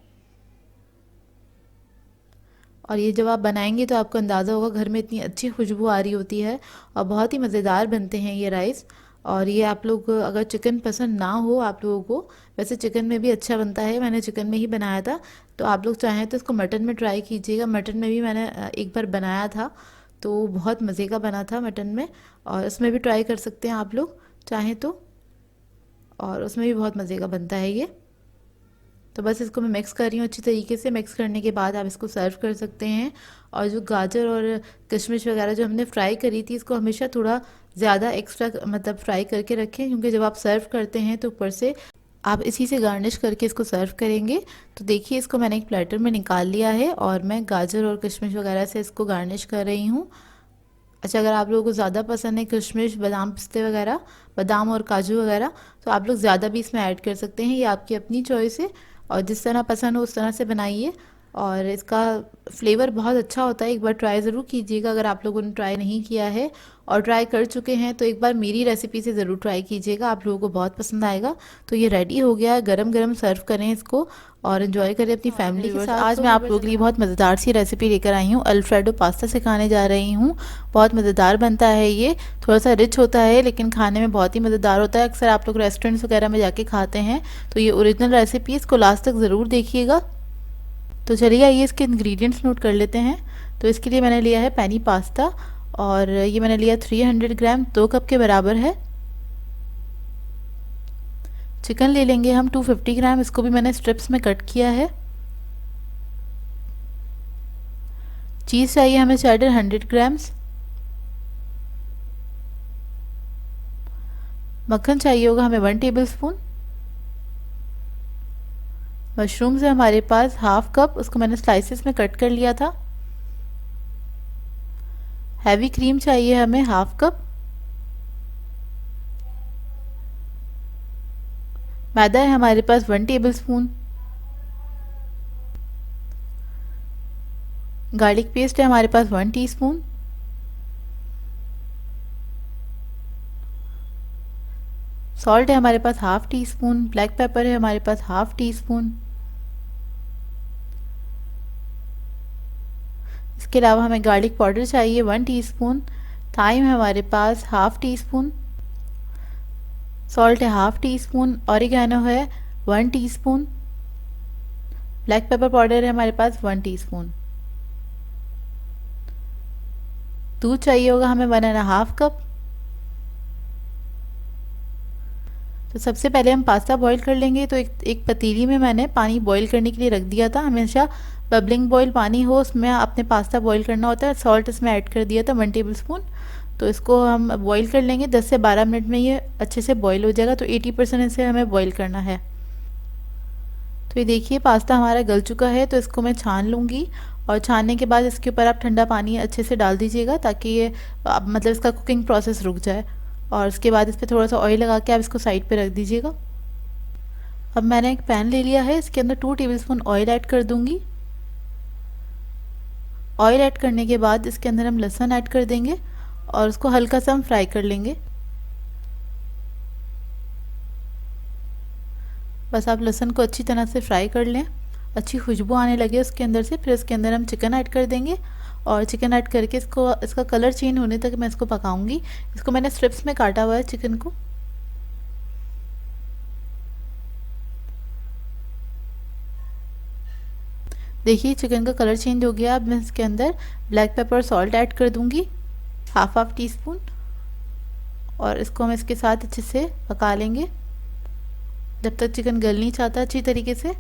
और ये जब आप बनाएंगे तो आपको अंदाज़ा होगा घर में इतनी अच्छी खुशबू आ रही होती है और बहुत ही मज़ेदार बनते हैं ये राइस। और ये आप लोग अगर चिकन पसंद ना हो आप लोगों को, वैसे चिकन में भी अच्छा बनता है, मैंने चिकन में ही बनाया था, तो आप लोग चाहें तो इसको मटन में ट्राई कीजिएगा। मटन में भी मैंने एक बार बनाया था तो बहुत मज़े का बना था मटन में, और इसमें भी ट्राई कर सकते हैं आप लोग चाहें तो, और उसमें भी बहुत मज़े का बनता है ये। तो बस इसको मैं मिक्स कर रही हूँ अच्छी तरीके से। मिक्स करने के बाद आप इसको सर्व कर सकते हैं। और जो गाजर और किशमिश वगैरह जो हमने फ्राई करी थी, इसको हमेशा थोड़ा ज़्यादा एक्स्ट्रा मतलब फ्राई करके रखें, क्योंकि जब आप सर्व करते हैं तो ऊपर से आप इसी से गार्निश करके इसको सर्व करेंगे। तो देखिए इसको मैंने एक प्लेटर में निकाल लिया है और मैं गाजर और किशमिश वगैरह से इसको गार्निश कर रही हूँ। अच्छा, अगर आप लोगों को ज़्यादा पसंद है किशमिश, बादाम, पिस्ते वगैरह, बादाम और काजू वगैरह, तो आप लोग ज़्यादा भी इसमें ऐड कर सकते हैं, ये आपकी अपनी चॉइस है। और जिस तरह पसंद हो उस तरह से बनाइए। और इसका फ्लेवर बहुत अच्छा होता है, एक बार ट्राई ज़रूर कीजिएगा अगर आप लोगों ने ट्राई नहीं किया है। और ट्राई कर चुके हैं तो एक बार मेरी रेसिपी से ज़रूर ट्राई कीजिएगा, आप लोगों को बहुत पसंद आएगा। तो ये रेडी हो गया है, गरम गरम सर्व करें इसको और एंजॉय करें अपनी फैमिली के साथ। आज मैं आप लोगों के लिए बहुत मज़ेदार सी रेसिपी लेकर आई हूँ, अल्फ्रेडो पास्ता सिखाने जा रही हूँ। बहुत मज़ेदार बनता है ये, थोड़ा सा रिच होता है लेकिन खाने में बहुत ही मज़ेदार होता है। अक्सर आप लोग रेस्टोरेंट्स वगैरह में जाके खाते हैं, तो ये ओरिजिनल रेसिपी, इसको लास्ट तक ज़रूर देखिएगा। तो चलिए आइए इसके इंग्रेडिएंट्स नोट कर लेते हैं। तो इसके लिए मैंने लिया है पेनी पास्ता और ये मैंने लिया 300 ग्राम, 2 कप के बराबर है। चिकन ले लेंगे हम 250 ग्राम, इसको भी मैंने स्ट्रिप्स में कट किया है। चीज़ चाहिए हमें चेडर 100 ग्राम्स। मक्खन चाहिए होगा हमें 1 टेबलस्पून। मशरूम्स है हमारे पास हाफ कप, उसको मैंने स्लाइसेस में कट कर लिया था। हैवी क्रीम चाहिए हमें हाफ कप। मैदा है हमारे पास 1 टेबलस्पून। गार्लिक पेस्ट है हमारे पास 1 टीस्पून। सॉल्ट है हमारे पास half teaspoon. Black pepper है हमारे पास हाफ टी स्पून। इसके अलावा हमें गार्लिक पाउडर चाहिए 1 टीस्पून। थाइम है हमारे पास हाफ टी स्पून। सॉल्ट है हाफ टी स्पून। ऑरिगेनो है 1 टीस्पून। ब्लैक पेपर पाउडर है हमारे पास 1 टीस्पून। दूध चाहिए होगा हमें 1.5 कप। तो सबसे पहले हम पास्ता बॉईल कर लेंगे। तो एक पतीली में मैंने पानी बॉईल करने के लिए रख दिया था। हमेशा बबलिंग बॉईल पानी हो उसमें आपने पास्ता बॉईल करना होता है। सॉल्ट इसमें ऐड कर दिया था 1 टेबलस्पून। तो इसको हम बॉईल कर लेंगे 10 से 12 मिनट में ये अच्छे से बॉईल हो जाएगा। तो 80% इसे हमें बॉईल करना है। तो ये देखिए पास्ता हमारा गल चुका है, तो इसको मैं छान लूँगी। और छानने के बाद इसके ऊपर आप ठंडा पानी अच्छे से डाल दीजिएगा ताकि ये मतलब इसका कुकिंग प्रोसेस रुक जाए। और उसके बाद इस पर थोड़ा सा ऑयल लगा के आप इसको साइड पे रख दीजिएगा। अब मैंने एक पैन ले लिया है, इसके अंदर 2 टेबलस्पून ऑयल ऐड कर दूंगी। ऑयल ऐड करने के बाद इसके अंदर हम लहसुन ऐड कर देंगे और उसको हल्का सा हम फ्राई कर लेंगे। बस आप लहसुन को अच्छी तरह से फ्राई कर लें, अच्छी खुशबू आने लगे उसके अंदर से। फिर इसके अंदर हम चिकन ऐड कर देंगे और चिकन ऐड करके इसका कलर चेंज होने तक मैं इसको पकाऊंगी। इसको मैंने स्ट्रिप्स में काटा हुआ है चिकन को। देखिए चिकन का कलर चेंज हो गया। अब मैं इसके अंदर ब्लैक पेपर और सॉल्ट ऐड कर दूंगी हाफ टी स्पून। और इसको हम इसके साथ अच्छे से पका लेंगे जब तक चिकन गल नहीं चाहता अच्छी तरीके से।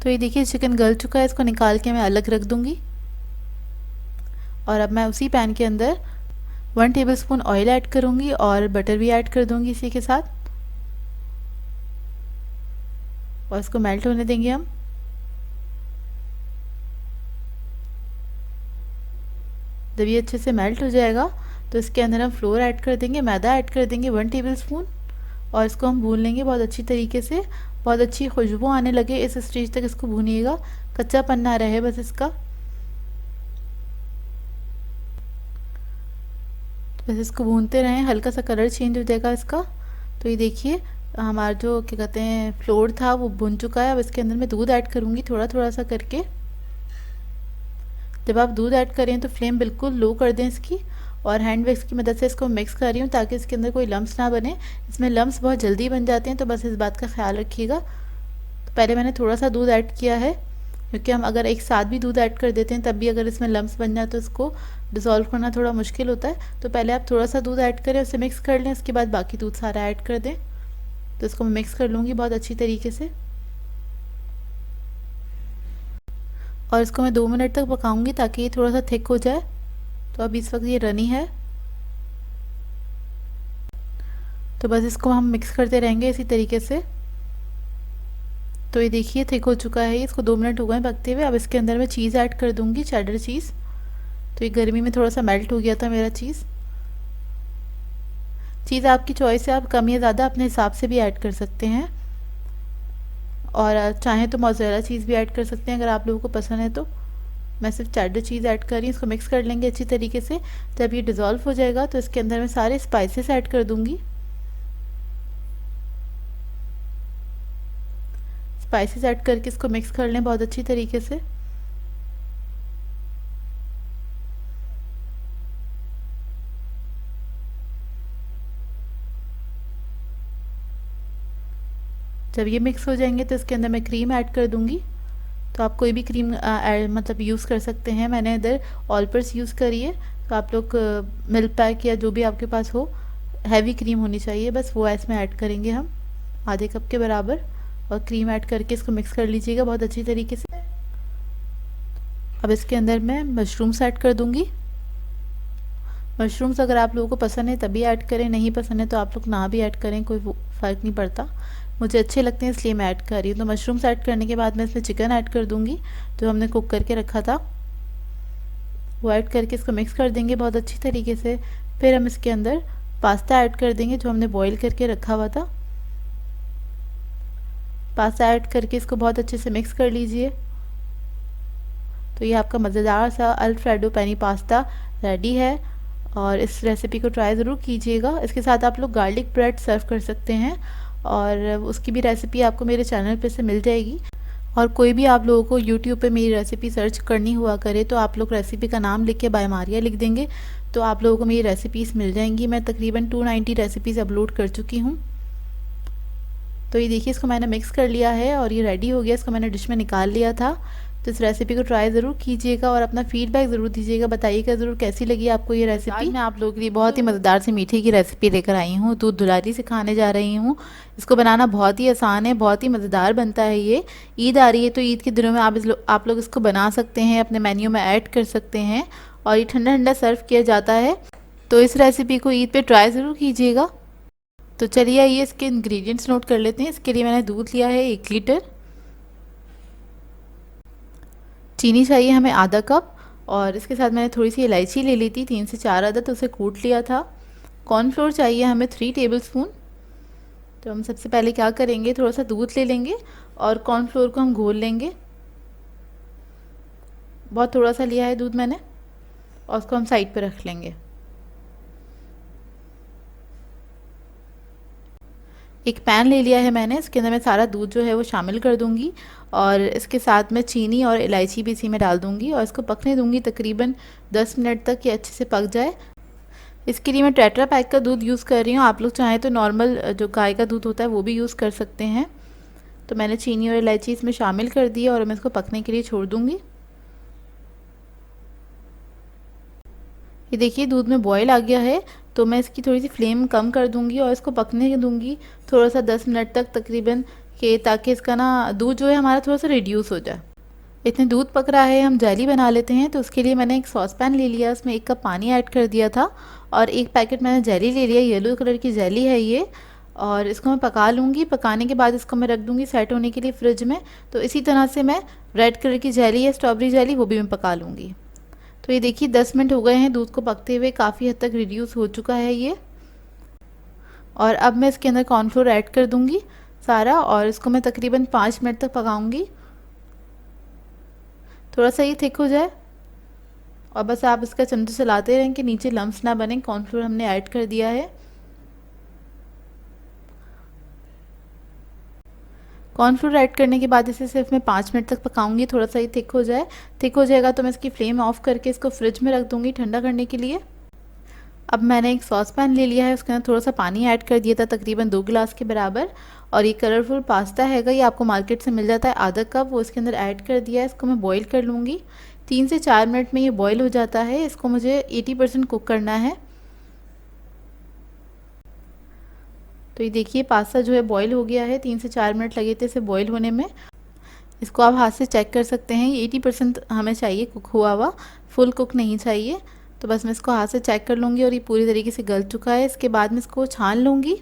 तो ये देखिए चिकन गल चुका है, इसको निकाल के मैं अलग रख दूंगी। और अब मैं उसी पैन के अंदर 1 टेबलस्पून ऑयल ऐड करूंगी और बटर भी ऐड कर दूंगी इसी के साथ। और इसको मेल्ट होने देंगे हम। जब ये अच्छे से मेल्ट हो जाएगा तो इसके अंदर हम फ्लोर ऐड कर देंगे, मैदा ऐड कर देंगे 1 टेबलस्पून, और इसको हम भून लेंगे बहुत अच्छी तरीके से। बहुत अच्छी खुशबू आने लगे इस स्टेज तक इसको भूनिएगा, कच्चापन ना रहे बस इसका। बस इसको भूनते रहें, हल्का सा कलर चेंज हो जाएगा इसका। तो ये देखिए हमारा जो क्या कहते हैं फ्लोर था वो भुन चुका है। अब इसके अंदर मैं दूध ऐड करूँगी थोड़ा थोड़ा सा करके। जब आप दूध ऐड करें तो फ्लेम बिल्कुल लो कर दें इसकी, और हैंड विक्स की मदद से इसको मिक्स कर रही हूँ ताकि इसके अंदर कोई लम्स ना बने। इसमें लम्स बहुत जल्दी बन जाते हैं, तो बस इस बात का ख्याल रखिएगा। तो पहले मैंने थोड़ा सा दूध ऐड किया है, क्योंकि हम अगर एक साथ भी दूध ऐड कर देते हैं तब भी अगर इसमें लम्स बन जाए तो इसको डिज़ोल्व करना थोड़ा मुश्किल होता है। तो पहले आप थोड़ा सा दूध ऐड करें, उसे मिक्स कर लें, उसके बाद बाकी दूध सारा ऐड कर दें। तो इसको मैं मिक्स कर लूँगी बहुत अच्छी तरीके से, और इसको मैं 2 मिनट तक पकाऊंगी ताकि ये थोड़ा सा थिक हो जाए। तो अभी इस वक्त ये रनी है, तो बस इसको हम मिक्स करते रहेंगे इसी तरीके से। तो ये देखिए थिक हो चुका है, इसको 2 मिनट हो गए पकते हुए। अब इसके अंदर मैं चीज़ ऐड कर दूंगी, चेडर चीज़। तो ये गर्मी में थोड़ा सा मेल्ट हो गया था मेरा चीज़। चीज़ आपकी चॉइस है, आप कम या ज़्यादा अपने हिसाब से भी ऐड कर सकते हैं, और चाहें तो मोज़रेला चीज़ भी ऐड कर सकते हैं अगर आप लोगों को पसंद है तो। मैं सिर्फ चेडर चीज़ ऐड कर रही हूँ। इसको मिक्स कर लेंगे अच्छी तरीके से। जब ये डिज़ोल्व हो जाएगा तो इसके अंदर मैं सारे स्पाइसेस ऐड कर दूँगी। स्पाइसेस ऐड करके इसको मिक्स कर लें बहुत अच्छी तरीके से। जब ये मिक्स हो जाएंगे तो इसके अंदर मैं क्रीम ऐड कर दूंगी। तो आप कोई भी क्रीम मतलब यूज़ कर सकते हैं। मैंने इधर ऑलपर्स यूज़ करी है, तो आप लोग मिल्क पैक या जो भी आपके पास हो, हैवी क्रीम होनी चाहिए बस, वो इसमें ऐड करेंगे हम आधे कप के बराबर, और क्रीम ऐड करके इसको मिक्स कर लीजिएगा बहुत अच्छी तरीके से। अब इसके अंदर मैं मशरूम्स ऐड कर दूंगी। मशरूम्स अगर आप लोगों को पसंद है तभी ऐड करें, नहीं पसंद है तो आप लोग ना भी ऐड करें, कोई फ़र्क नहीं पड़ता। मुझे अच्छे लगते हैं इसलिए मैं ऐड कर रही हूँ। तो मशरूम्स ऐड करने के बाद मैं इसमें चिकन ऐड कर दूँगी जो हमने कुक करके रखा था, वो ऐड करके इसको मिक्स कर देंगे बहुत अच्छी तरीके से। फिर हम इसके अंदर पास्ता ऐड कर देंगे जो हमने बॉईल करके रखा हुआ था। पास्ता ऐड करके इसको बहुत अच्छे से मिक्स कर लीजिए। तो ये आपका मज़ेदार सा अल्फ्रेडो पेनी पास्ता रेडी है, और इस रेसिपी को ट्राई ज़रूर कीजिएगा। इसके साथ आप लोग गार्लिक ब्रेड सर्व कर सकते हैं, और उसकी भी रेसिपी आपको मेरे चैनल पे से मिल जाएगी। और कोई भी आप लोगों को यूट्यूब पे मेरी रेसिपी सर्च करनी हुआ करे तो आप लोग रेसिपी का नाम लिख के बाय मारिया लिख देंगे, तो आप लोगों को मेरी रेसिपीज़ मिल जाएंगी। मैं तकरीबन 290 रेसिपीज़ अपलोड कर चुकी हूँ। तो ये देखिए इसको मैंने मिक्स कर लिया है और ये रेडी हो गया। इसको मैंने डिश में निकाल लिया था। तो इस रेसिपी को ट्राई ज़रूर कीजिएगा और अपना फीडबैक ज़रूर दीजिएगा, बताइएगा ज़रूर कैसी लगी आपको ये रेसिपी। आज मैं आप लोगों के लिए बहुत ही मज़ेदार सी मीठे की रेसिपी लेकर आई हूँ, दूध धुलारी सिखाने जा रही हूँ। इसको बनाना बहुत ही आसान है, बहुत ही मज़ेदार बनता है ये। ईद आ रही है तो ईद के दिनों में आप लोग इसको बना सकते हैं, अपने मेन्यू में ऐड कर सकते हैं, और ये ठंडा ठंडा सर्व किया जाता है। तो इस रेसिपी को ईद पे ट्राई ज़रूर कीजिएगा। तो चलिए आइए इसके इंग्रेडिएंट्स नोट कर लेते हैं। इसके लिए मैंने दूध लिया है 1 लीटर, चीनी चाहिए हमें आधा कप, और इसके साथ मैंने थोड़ी सी इलायची ले ली थी 3 से 4 अदद, तो उसे कूट लिया था। कॉर्नफ्लोर चाहिए हमें 3 टेबलस्पून। तो हम सबसे पहले क्या करेंगे, थोड़ा सा दूध ले लेंगे और कॉर्नफ्लोर को हम घोल लेंगे। बहुत थोड़ा सा लिया है दूध मैंने, और उसको हम साइड पर रख लेंगे। एक पैन ले लिया है मैंने, इसके अंदर मैं सारा दूध जो है वो शामिल कर दूंगी, और इसके साथ मैं चीनी और इलायची भी इसी में डाल दूंगी, और इसको पकने दूंगी तकरीबन 10 मिनट तक ये अच्छे से पक जाए। इसके लिए मैं टेट्रा पैक का दूध यूज़ कर रही हूँ। आप लोग चाहें तो नॉर्मल जो गाय का दूध होता है वो भी यूज़ कर सकते हैं। तो मैंने चीनी और इलायची इसमें शामिल कर दी और मैं इसको पकने के लिए छोड़ दूँगी। ये देखिए दूध में बॉयल आ गया है, तो मैं इसकी थोड़ी सी फ्लेम कम कर दूंगी और इसको पकने दूंगी थोड़ा सा 10 मिनट तक तकरीबन, के ताकि इसका ना दूध जो है हमारा थोड़ा सा रिड्यूस हो जाए। इतने दूध पक रहा है, हम जेली बना लेते हैं। तो उसके लिए मैंने एक सॉस पैन ले लिया, उसमें 1 कप पानी ऐड कर दिया था, और 1 पैकेट मैंने जेली ले लिया, येलो कलर की जेली है ये। और इसको मैं पका लूँगी। पकाने के बाद इसको मैं रख दूँगी सेट होने के लिए फ्रिज में। तो इसी तरह से मैं रेड कलर की जेली है, स्ट्रॉबेरी जेली, वो भी मैं पका लूँगी। तो ये देखिए 10 मिनट हो गए हैं दूध को पकते हुए, काफ़ी हद तक रिड्यूस हो चुका है ये। और अब मैं इसके अंदर कॉर्नफ्लोर ऐड कर दूँगी सारा, और इसको मैं तकरीबन 5 मिनट तक पकाऊँगी, थोड़ा सा ये थिक हो जाए। और बस आप इसका चमचे चलाते रहें कि नीचे लम्स ना बने। कॉर्नफ्लोर हमने ऐड कर दिया है। कॉर्नफ्लोर ऐड करने के बाद इसे सिर्फ मैं 5 मिनट तक पकाऊंगी, थोड़ा सा ये थिक हो जाए। थिक हो जाएगा तो मैं इसकी फ्लेम ऑफ करके इसको फ्रिज में रख दूंगी ठंडा करने के लिए। अब मैंने एक सॉस पैन ले लिया है, उसके अंदर थोड़ा सा पानी ऐड कर दिया था, तकरीबन 2 गिलास के बराबर। और ये कलरफुल पास्ता हैगा, ये आपको मार्केट से मिल जाता है, आधा कप, वो इसके अंदर ऐड कर दिया है। इसको मैं बॉईल कर लूँगी। 3 से 4 मिनट में ये बॉईल हो जाता है। इसको मुझे 80% कुक करना है। तो ये देखिए पास्ता जो है बॉईल हो गया है, 3 से 4 मिनट लगे थे इसे बॉईल होने में। इसको आप हाथ से चेक कर सकते हैं, ये 80% हमें चाहिए कुक हुआ हुआ, फुल कुक नहीं चाहिए। तो बस मैं इसको हाथ से चेक कर लूँगी और ये पूरी तरीके से गल चुका है। इसके बाद मैं इसको छान लूँगी।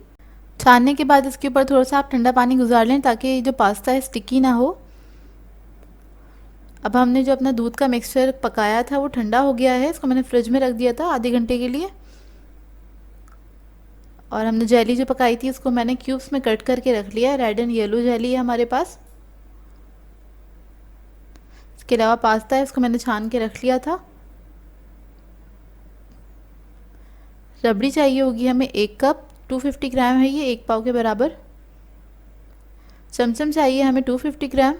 छानने के बाद इसके ऊपर थोड़ा सा आप ठंडा पानी गुजार लें ताकि जो पास्ता है स्टिकी ना हो। अब हमने जो अपना दूध का मिक्सचर पकाया था वो ठंडा हो गया है, इसको मैंने फ्रिज में रख दिया था आधे घंटे के लिए। और हमने जेली जो पकाई थी उसको मैंने क्यूब्स में कट करके रख लिया है। रेड एंड येलो जेली है हमारे पास। इसके अलावा पास्ता है, उसको मैंने छान के रख लिया था। रबड़ी चाहिए होगी हमें 1 कप, 250 ग्राम है ये, 1 पाव के बराबर। चमचम चाहिए हमें 250 ग्राम।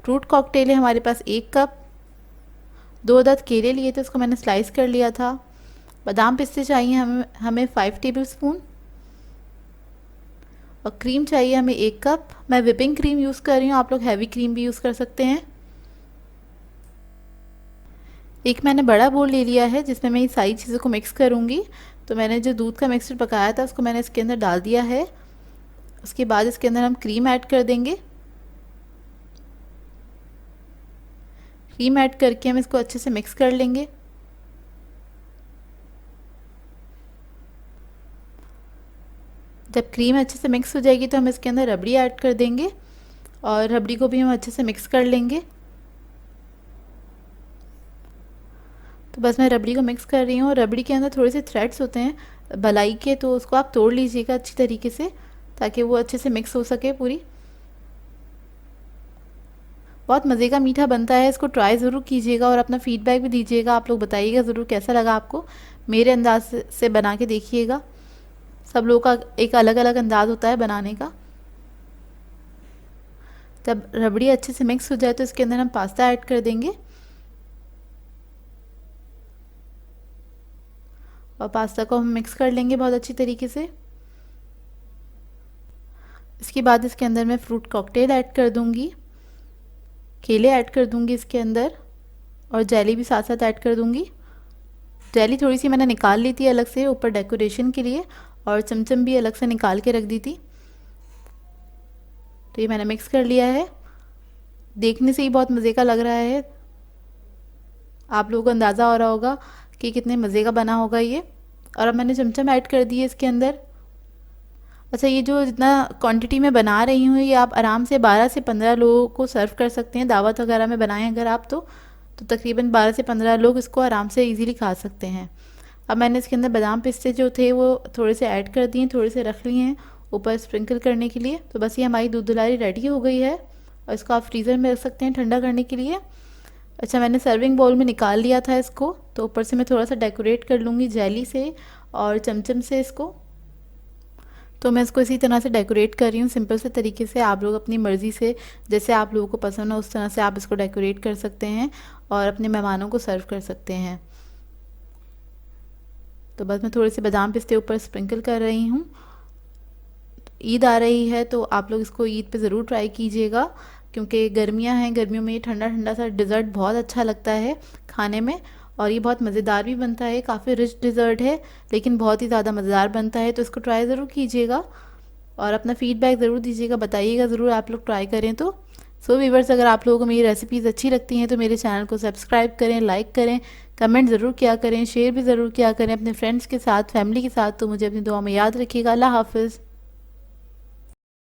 फ्रूट कॉकटेल है हमारे पास 1 कप। 2 अदद केले लिए थे, उसको मैंने स्लाइस कर लिया था। बादाम पिस्ते चाहिए हमें 5 टेबल स्पून। और क्रीम चाहिए हमें 1 कप। मैं विपिंग क्रीम यूज़ कर रही हूँ, आप लोग हैवी क्रीम भी यूज़ कर सकते हैं। एक मैंने बड़ा बोल ले लिया है जिसमें मैं ये सारी चीज़ों को मिक्स करूँगी। तो मैंने जो दूध का मिक्सचर पकाया था उसको मैंने इसके अंदर डाल दिया है। उसके बाद इसके अंदर हम क्रीम ऐड कर देंगे। क्रीम ऐड करके हम इसको अच्छे से मिक्स कर लेंगे। जब क्रीम अच्छे से मिक्स हो जाएगी तो हम इसके अंदर रबड़ी ऐड कर देंगे और रबड़ी को भी हम अच्छे से मिक्स कर लेंगे। तो बस मैं रबड़ी को मिक्स कर रही हूँ। रबड़ी के अंदर थोड़े से थ्रेड्स होते हैं भलाई के, तो उसको आप तोड़ लीजिएगा अच्छी तरीके से ताकि वो अच्छे से मिक्स हो सके पूरी। बहुत मज़े का मीठा बनता है, इसको ट्राई ज़रूर कीजिएगा और अपना फीडबैक भी दीजिएगा। आप लोग बताइएगा ज़रूर कैसा लगा आपको। मेरे अंदाज से बना के देखिएगा, सब लोगों का एक अलग अलग अंदाज़ होता है बनाने का। जब रबड़ी अच्छे से मिक्स हो जाए तो इसके अंदर हम पास्ता ऐड कर देंगे और पास्ता को हम मिक्स कर लेंगे बहुत अच्छी तरीके से। इसके बाद इसके अंदर मैं फ्रूट कॉकटेल ऐड कर दूंगी, केले ऐड कर दूंगी इसके अंदर और जेली भी साथ साथ ऐड कर दूंगी। जेली थोड़ी सी मैंने निकाल ली थी अलग से ऊपर डेकोरेशन के लिए, और चमचम भी अलग से निकाल के रख दी थी। तो ये मैंने मिक्स कर लिया है। देखने से ही बहुत मज़े का लग रहा है, आप लोगों को अंदाज़ा हो रहा होगा कि कितने मज़े का बना होगा ये। और अब मैंने चमचम ऐड कर दिए इसके अंदर। अच्छा, ये जो जितना क्वांटिटी में बना रही हूँ ये आप आराम से 12 से 15 लोगों को सर्व कर सकते हैं। दावत वगैरह में बनाएं अगर आप तो तकरीबन 12 से 15 लोग इसको आराम से इजीली खा सकते हैं। अब मैंने इसके अंदर बादाम पिस्ते जो थे वो थोड़े से ऐड कर दिए, थोड़े से रख लिए हैं ऊपर स्प्रिंकल करने के लिए। तो बस ये हमारी दूध दुलारी रेडी हो गई है और इसको आप फ्रीज़र में रख सकते हैं ठंडा करने के लिए। अच्छा, मैंने सर्विंग बाउल में निकाल लिया था इसको, तो ऊपर से मैं थोड़ा सा डेकोरेट कर लूँगी जेली से और चमचम से इसको। तो मैं इसको इसी तरह से डेकोरेट कर रही हूँ सिंपल से तरीके से। आप लोग अपनी मर्ज़ी से जैसे आप लोगों को पसंद हो उस तरह से आप इसको डेकोरेट कर सकते हैं और अपने मेहमानों को सर्व कर सकते हैं। तो बस मैं थोड़े से बादाम पिस्ते ऊपर स्प्रिंकल कर रही हूँ। ईद आ रही है तो आप लोग इसको ईद पे ज़रूर ट्राई कीजिएगा, क्योंकि गर्मियाँ हैं, गर्मियों में ये ठंडा ठंडा सा डिज़र्ट बहुत अच्छा लगता है खाने में और ये बहुत मज़ेदार भी बनता है। काफ़ी रिच डिज़र्ट है लेकिन बहुत ही ज़्यादा मज़ेदार बनता है। तो इसको ट्राई ज़रूर कीजिएगा और अपना फ़ीडबैक ज़रूर दीजिएगा, बताइएगा ज़रूर आप लोग ट्राई करें तो। सो व्यूअर्स, अगर आप लोगों को मेरी रेसिपीज़ अच्छी लगती हैं तो मेरे चैनल को सब्सक्राइब करें, लाइक करें, कमेंट ज़रूर किया करें, शेयर भी ज़रूर किया करें अपने फ्रेंड्स के साथ, फैमिली के साथ। तो मुझे अपनी दुआ में याद रखिएगा। अल्लाह हाफ़िज़।